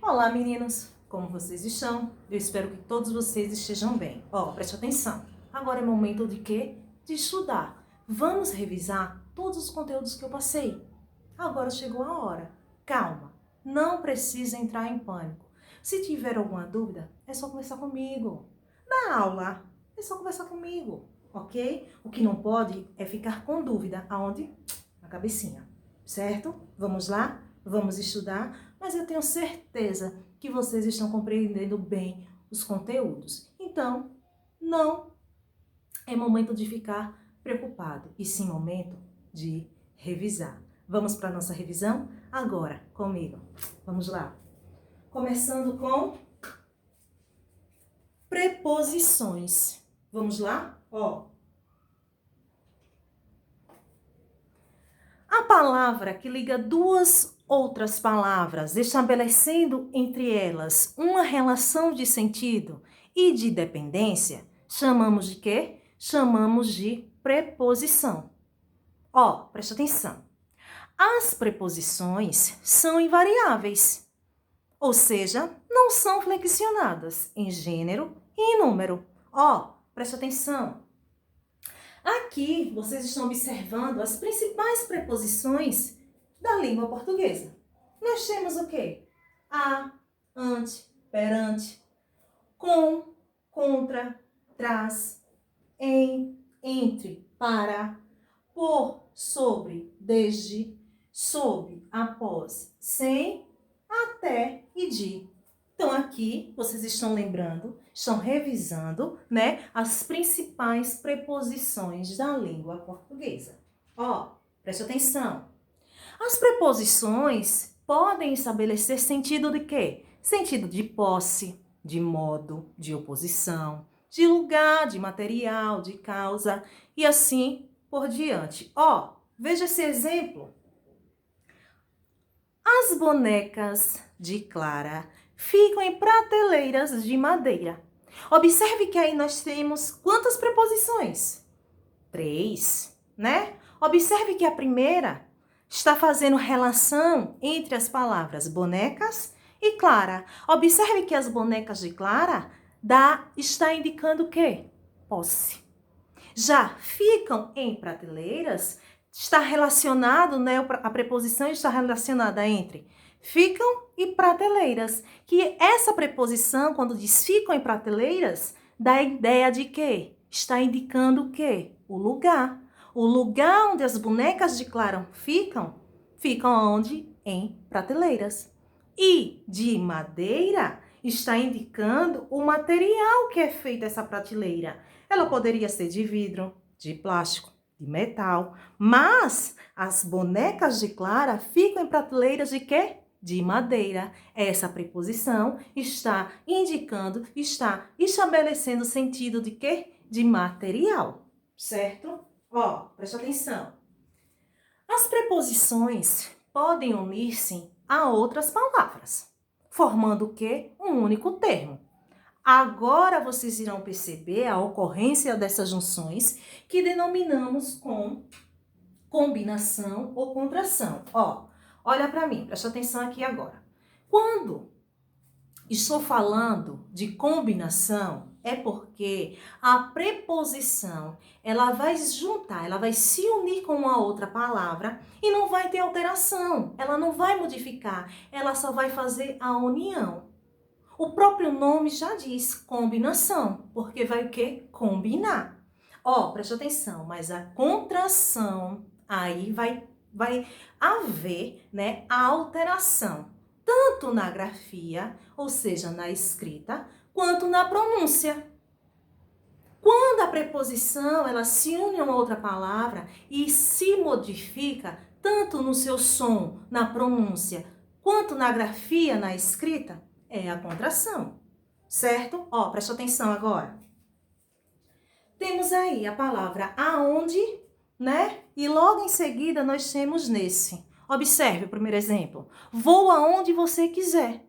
Olá, meninos! Como vocês estão? Eu espero que todos vocês estejam bem. Preste atenção. Agora é momento de quê? De estudar. Vamos revisar todos os conteúdos que eu passei. Agora chegou a hora. Calma. Não precisa entrar em pânico. Se tiver alguma dúvida, é só conversar comigo. Na aula, é só conversar comigo, ok? O que não pode é ficar com dúvida. Aonde? Na cabecinha. Certo? Vamos lá? Vamos estudar, mas eu tenho certeza que vocês estão compreendendo bem os conteúdos. Então, não é momento de ficar preocupado, e sim momento de revisar. Vamos para a nossa revisão? Agora, comigo. Vamos lá. Começando com preposições. Vamos lá? A palavra que liga duas outras palavras, estabelecendo entre elas uma relação de sentido e de dependência, chamamos de quê? Chamamos de preposição. Presta atenção. As preposições são invariáveis, ou seja, não são flexionadas em gênero e em número. Presta atenção. Aqui vocês estão observando as principais preposições da língua portuguesa. Nós temos o quê? A, ante, perante, com, contra, tras, em, entre, para, por, sobre, desde, sob, após, sem, até e de. Então, aqui, vocês estão lembrando, estão revisando, as principais preposições da língua portuguesa. Preste atenção. As preposições podem estabelecer sentido de quê? Sentido de posse, de modo, de oposição, de lugar, de material, de causa e assim por diante. Veja esse exemplo. As bonecas de Clara ficam em prateleiras de madeira. Observe que aí nós temos quantas preposições? 3, né? Observe que a primeira está fazendo relação entre as palavras bonecas e Clara. Observe que as bonecas de Clara está indicando o quê? Posse. Já ficam em prateleiras, está relacionado, a preposição está relacionada entre ficam e prateleiras. Que essa preposição, quando diz ficam em prateleiras, dá a ideia de quê? Está indicando o quê? O lugar. O lugar onde as bonecas de Clara ficam onde? Em prateleiras. E de madeira está indicando o material que é feito essa prateleira. Ela poderia ser de vidro, de plástico, de metal, mas as bonecas de Clara ficam em prateleiras de quê? De madeira. Essa preposição está indicando, está estabelecendo sentido de quê? De material, certo? Presta atenção. As preposições podem unir-se a outras palavras, formando o quê? Um único termo. Agora vocês irão perceber a ocorrência dessas junções que denominamos com combinação ou contração. Olha para mim, presta atenção aqui agora. Quando estou falando de combinação, é porque a preposição, ela vai juntar, ela vai se unir com uma outra palavra e não vai ter alteração, ela não vai modificar, ela só vai fazer a união. O próprio nome já diz combinação, porque vai o quê? Combinar. Preste atenção, mas a contração, aí vai haver, a alteração, tanto na grafia, ou seja, na escrita, quanto na pronúncia. Quando a preposição, ela se une a uma outra palavra e se modifica, tanto no seu som, na pronúncia, quanto na grafia, na escrita, é a contração, certo? Presta atenção agora. Temos aí a palavra aonde, E logo em seguida nós temos nesse. Observe o primeiro exemplo. Vou aonde você quiser.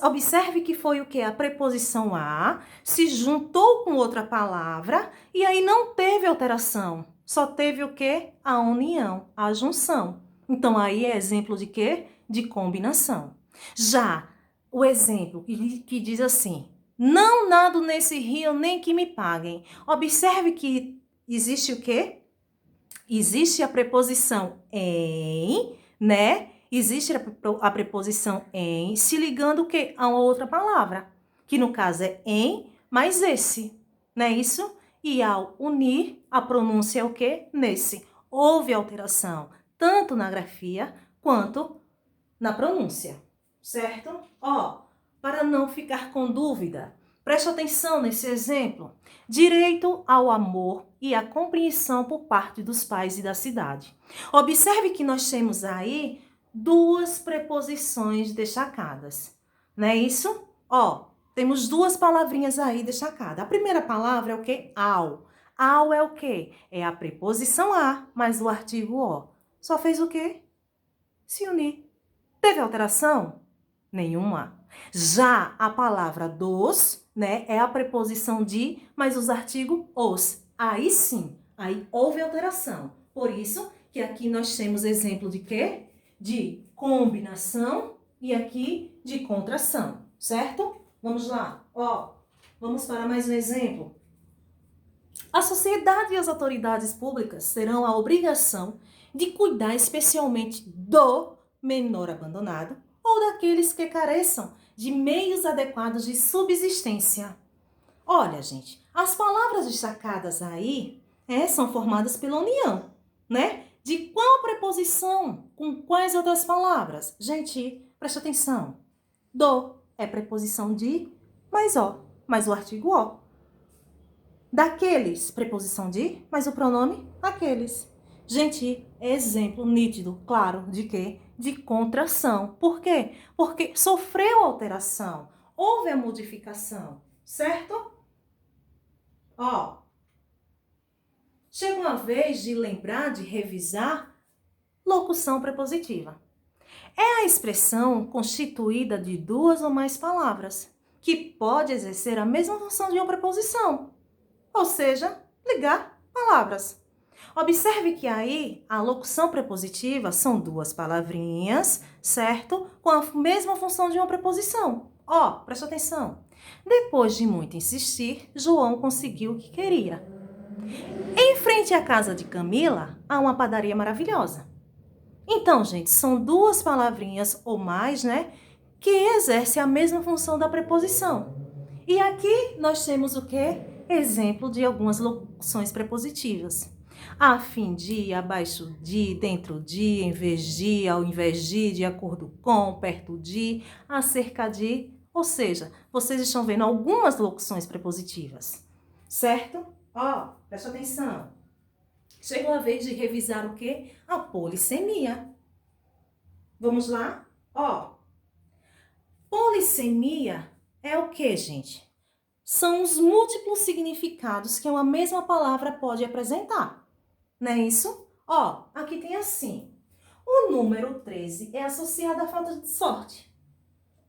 Observe que foi o que? A preposição a se juntou com outra palavra e aí não teve alteração. Só teve o que? A união, a junção. Então aí é exemplo de quê? De combinação. Já o exemplo que diz assim: não nado nesse rio nem que me paguem. Observe que existe o quê? Existe a preposição em, né? Existe a preposição em se ligando o quê? A uma outra palavra, que no caso é em mais esse, não é isso? E ao unir, a pronúncia é o quê? Nesse. Houve alteração, tanto na grafia quanto na pronúncia, certo? Ó, para não ficar com dúvida, preste atenção nesse exemplo. Direito ao amor e à compreensão por parte dos pais e da cidade. Observe que nós temos aí duas preposições destacadas, não é isso? Ó, temos duas palavrinhas aí destacadas. A primeira palavra é o quê? Ao. Ao é o quê? É a preposição a, mais o artigo o. Só fez o quê? Se unir. Teve alteração? Nenhuma. Já a palavra dos, né, é a preposição de, mais os artigos os. Aí sim, aí houve alteração. Por isso que aqui nós temos exemplo de quê? De combinação e aqui de contração, certo? Vamos lá, ó, vamos para mais um exemplo. A sociedade e as autoridades públicas terão a obrigação de cuidar especialmente do menor abandonado ou daqueles que careçam de meios adequados de subsistência. Olha, gente, as palavras destacadas aí são formadas pela união, né? De qual preposição com quais outras palavras? Gente, preste atenção. Do é preposição de mais o artigo o. Daqueles, preposição de, mais o pronome aqueles. Gente, exemplo nítido, claro, de quê? De contração. Por quê? Porque sofreu alteração, houve a modificação, certo? Ó, chega uma vez de lembrar, de revisar locução prepositiva. É a expressão constituída de duas ou mais palavras, que pode exercer a mesma função de uma preposição, ou seja, ligar palavras. Observe que aí a locução prepositiva são duas palavrinhas, certo? Com a mesma função de uma preposição. Ó, presta atenção. Depois de muito insistir, João conseguiu o que queria. Em frente à casa de Camila, há uma padaria maravilhosa. Então, gente, são duas palavrinhas ou mais, né? Que exercem a mesma função da preposição. E aqui nós temos o quê? Exemplo de algumas locuções prepositivas. A fim de, abaixo de, dentro de, em vez de, ao invés de acordo com, perto de, acerca de. Ou seja, vocês estão vendo algumas locuções prepositivas, certo? Ó, presta atenção. Chegou a vez de revisar o quê? A polissemia. Vamos lá? Ó, polissemia é o quê, gente? São os múltiplos significados que uma mesma palavra pode apresentar. Não é isso? Ó, aqui tem assim. O número 13 é associado à falta de sorte.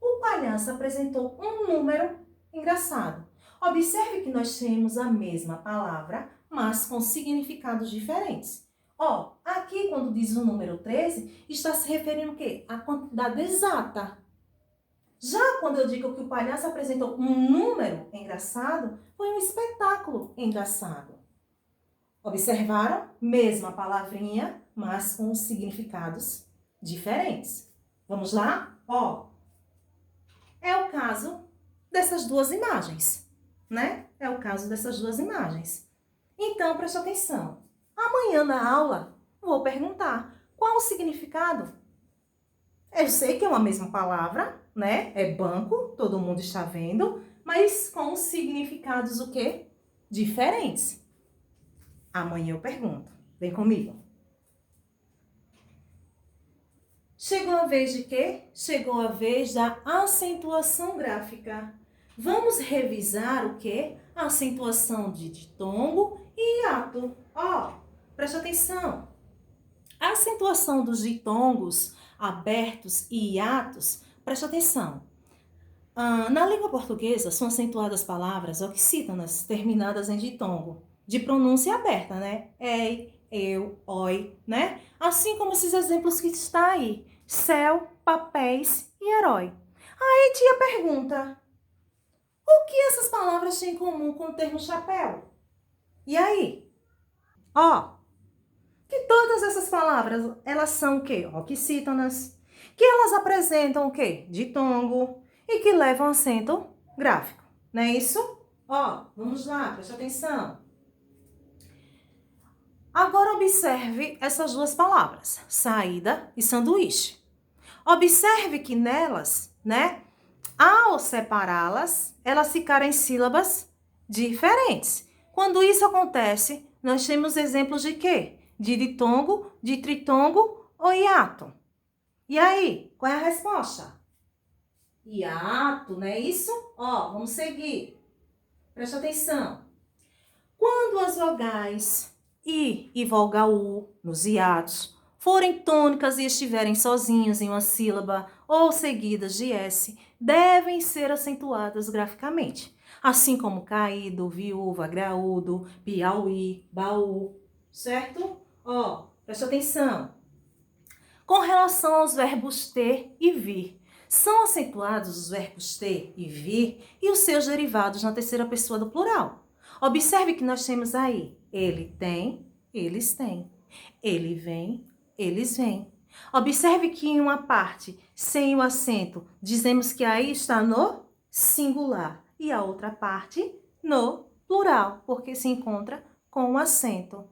O palhaço apresentou um número engraçado. Observe que nós temos a mesma palavra, mas com significados diferentes. Ó, aqui quando diz o número 13, está se referindo o quê? À quantidade exata. Já quando eu digo que o palhaço apresentou um número engraçado, foi um espetáculo engraçado. Observaram? Mesma palavrinha, mas com significados diferentes. Vamos lá? Ó, é o caso dessas duas imagens, né? É o caso dessas duas imagens. Então, preste atenção. Amanhã na aula, vou perguntar qual o significado. Eu sei que é uma mesma palavra, né? É banco, todo mundo está vendo, mas com significados o quê? Diferentes. Amanhã eu pergunto. Vem comigo. Chegou a vez de quê? Chegou a vez da acentuação gráfica. Vamos revisar o quê? A acentuação de ditongo e hiato. Ó, preste atenção. A acentuação dos ditongos abertos e hiatos, preste atenção. Na língua portuguesa, são acentuadas palavras oxítonas terminadas em ditongo, de pronúncia aberta, né? Ei, eu, oi, né? Assim como esses exemplos que está aí. Céu, papéis e herói. Aí tia pergunta, o que essas palavras têm em comum com o termo chapéu? E aí? Ó, que todas essas palavras, elas são o quê? Oxítonas, que elas apresentam o quê? Ditongo e que levam acento gráfico, não é isso? Ó, vamos lá, preste atenção. Agora observe essas duas palavras, saída e sanduíche. Observe que nelas, né, ao separá-las, elas ficaram em sílabas diferentes. Quando isso acontece, nós temos exemplos de quê? De ditongo, de tritongo ou hiato. E aí, qual é a resposta? Hiato, não é isso? Ó, vamos seguir. Presta atenção. Quando as vogais I e vogal U nos hiatos forem tônicas e estiverem sozinhas em uma sílaba ou seguidas de S, devem ser acentuadas graficamente, assim como caído, viúva, graúdo, piauí, baú, certo? Ó, presta atenção. Com relação aos verbos ter e vir, são acentuados os verbos ter e vir e os seus derivados na terceira pessoa do plural. Observe que nós temos aí, ele tem, eles têm. Ele vem, eles vêm. Observe que em uma parte, sem o acento, dizemos que aí está no singular. E a outra parte, no plural, porque se encontra com o acento.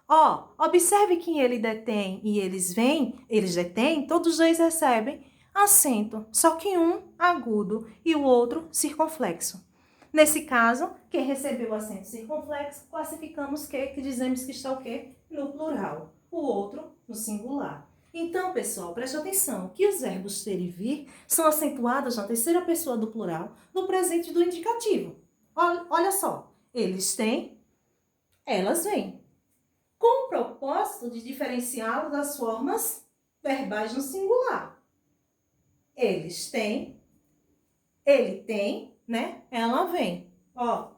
Ó, observe que ele detém e eles vêm, eles detêm, todos os dois recebem acento, só que um agudo e o outro circunflexo. Nesse caso, quem recebeu o acento circunflexo, classificamos que dizemos que está o quê? No plural, o outro no singular. Então, pessoal, preste atenção que os verbos ter e vir são acentuados na terceira pessoa do plural, no presente do indicativo. Olha só, eles têm, elas vêm. Com o propósito de diferenciá-lo das formas verbais no singular. Eles têm, ele tem, né? Ela vem. Ó,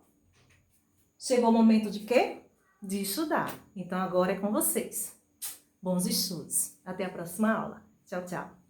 chegou o momento de quê? De estudar. Então agora é com vocês. Bons estudos. Até a próxima aula. Tchau, tchau.